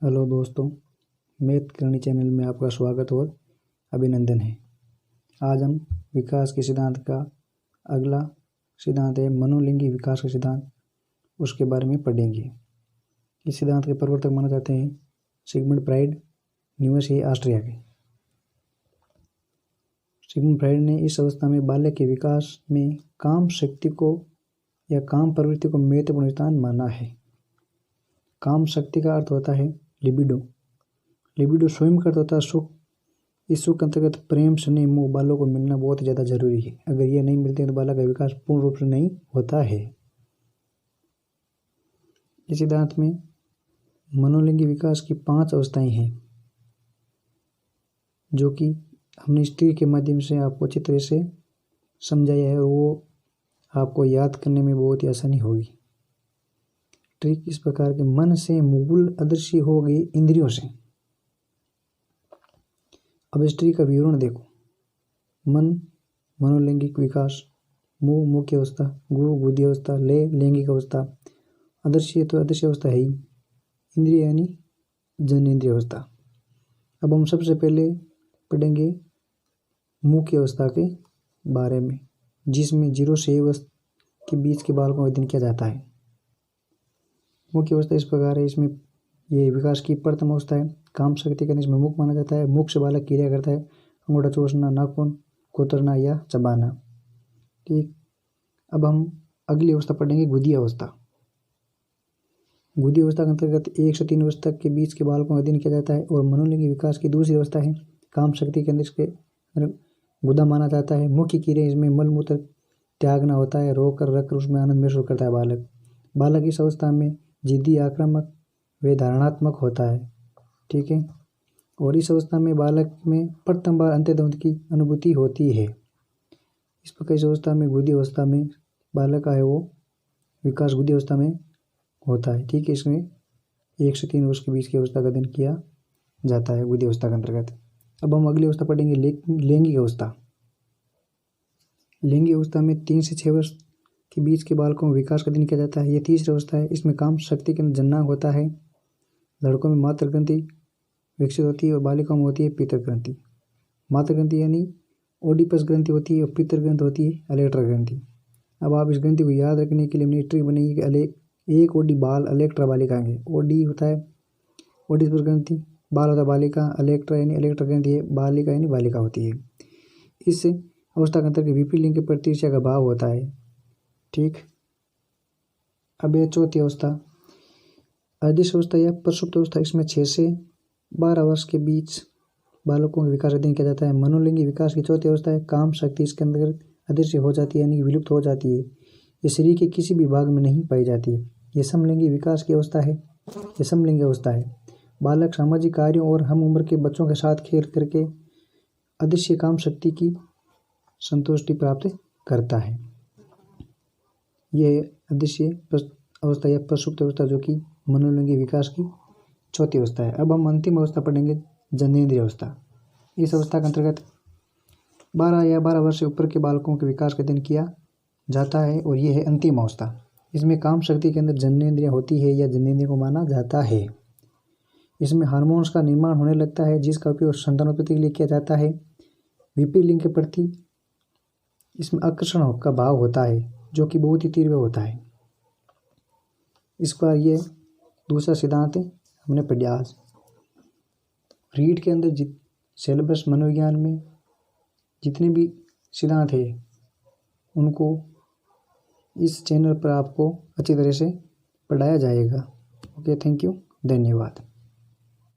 Hello दोस्तों, math करनी channel में आपका स्वागत और अभिनंदन है। आज हम विकास के सिद्धांत का अगला सिद्धांत है मनोलिंगी विकास का सिद्धांत, उसके बारे में पढ़ेंगे। इस सिद्धांत के प्रवर्तक माने जाते हैं सिगमंड फ्राइड, निवासी ऑस्ट्रिया के। सिगमंड फ्राइड ने इस अवस्था में बालक के विकास में काम शक्ति को या काम प्रवृत्ति को महत्वपूर्ण स्थान माना है। काम शक्ति का अर्थ होता है लिबिडो। लिबिडो स्वयं का अर्थ होता है सुख। इस सुख के अंतर्गत प्रेम, स्नेह, मोह बालों को मिलना बहुत ही ज़्यादा जरूरी है। अगर ये नहीं मिलते हैं तो बालक का विकास पूर्ण रूप से नहीं होता है। इस सिद्धांत में मनोलिंगी विकास की 5 अवस्थाएं हैं, जो कि हमने स्त्री के माध्यम से आपको अच्छी तरह से समझाया है और वो आपको याद करने में बहुत ही आसानी होगी। ट्रिक इस प्रकार के मन से मूल अदृश्य हो गई इंद्रियों से। अब स्त्री का विवरण देखो। मन मनोलैंगिक विकास, मुंह मुख्य अवस्था, गु गुदी अवस्था, ले लैंगिक अवस्था, अदृश्य तो अदृश्य अवस्था है ही, इंद्रिय यानी जनेंद्रिय अवस्था। अब हम सबसे पहले पढ़ेंगे मुख्य अवस्था के बारे में, जिसमें 0 से 1 वर्ष के बीच के बालकों का अध्ययन किया जाता है। मुख्य अवस्था इस प्रकार है। इसमें ये विकास की प्रथम अवस्था है। काम शक्ति का इसमें मुख माना जाता है। मुख से बालक क्रिया करता है, अंगूठा चूसना, नाखून कुतरना या चबाना। ठीक। अब हम अगली अवस्था पढ़ेंगे गुदी अवस्था। गुदी अवस्था के अंतर्गत 1 से 3 वर्ष तक के बीच के बालकों का अध्ययन किया जाता है और मनोलिंगी विकास की दूसरी अवस्था है। काम शक्ति के अंदर इसके गुदा माना जाता है। मुख्य क्रिया इसमें मलमूत्र त्यागना होता है। रोकर रखकर उसमें आनंद महसूस करता है बालक। बालक इस अवस्था में जिद्दी, आक्रामक व धारणात्मक होता है। ठीक है। और इस अवस्था में बालक में प्रथम बार अंत्यद्वंद की अनुभूति होती है। इस प्रकार इस अवस्था में गुदी अवस्था में बालक का है वो विकास गुदी अवस्था में होता है। ठीक है। इसमें 1 से 3 वर्ष के बीच की अवस्था का अध्ययन किया जाता है गुदी अवस्था के अंतर्गत। अब हम अगली अवस्था पढ़ेंगे लैंगिक अवस्था। लैंगिक अवस्था में 3 से 6 वर्ष के बीच के बालकों में विकास का अध्ययन किया जाता है। यह तीसरी अवस्था है। इसमें काम शक्ति के अंदर जन्नांग होता है। लड़कों में मातृ ग्रंथि विकसित होती है और बालिकाओं में होती है पितृ ग्रंथि। मातृ ग्रंथि यानी ओडिपस ग्रंथि होती है और पितृ ग्रंथि होती है अलेक्ट्रा ग्रंथि। अब आप इस ग्रंथि को याद रखने के लिए हमने ट्रिक बनाई कि एक ओडी बाल, अलेक्ट्रा बालिका है। ओडी होता है ओडिपस ग्रंथि, बाल होता है बालिका, अलेक्ट्रा यानी अलेक्ट्रा ग्रंथि है, बालिका यानी बालिका होती है। इस अवस्था के अंतर्गत विपरीत लिंग के प्रति ईर्ष्या का भाव होता है। ठीक। अब यह चौथी अवस्था अदृश्य अवस्था या प्रसुप्त अवस्था। इसमें 6 से 12 वर्ष के बीच बालकों के विकास अध्ययन किया जाता है। मनोलिंगी विकास की चौथी अवस्था है। काम शक्ति इसके अंतर्गत अदृश्य हो जाती है यानी विलुप्त हो जाती है। ये शरीर के किसी भी भाग में नहीं पाई जाती है। यह समलिंगी विकास की अवस्था है। यह समलिंगी अवस्था है। बालक सामाजिक कार्यों और हम उम्र के बच्चों के साथ खेल करके अदृश्य काम शक्ति की संतुष्टि प्राप्त करता है। यह अदृश्य अवस्था या प्रसुप्त अवस्था जो कि मनोलिंगी विकास की चौथी अवस्था है। अब हम अंतिम अवस्था पढ़ेंगे जनेंद्रिय अवस्था। इस अवस्था के अंतर्गत 12 या 12 वर्ष से ऊपर के बालकों के विकास का अध्ययन किया जाता है और यह है अंतिम अवस्था। इसमें काम शक्ति के अंदर जनेंद्रियां होती है या जनेंद्रिय को माना जाता है। इसमें हार्मोन्स का निर्माण होने लगता है जिसका उपयोग संतानोत्पत्ति के लिए किया जाता है। विपरीत लिंग के प्रति इसमें आकर्षण का भाव होता है जो कि बहुत ही तीव्र होता है। इस बार ये दूसरा सिद्धांत हमने पढ़ा आज। रीड के अंदर सिलेबस मनोविज्ञान में जितने भी सिद्धांत है उनको इस चैनल पर आपको अच्छी तरह से पढ़ाया जाएगा। ओके, थैंक यू, धन्यवाद।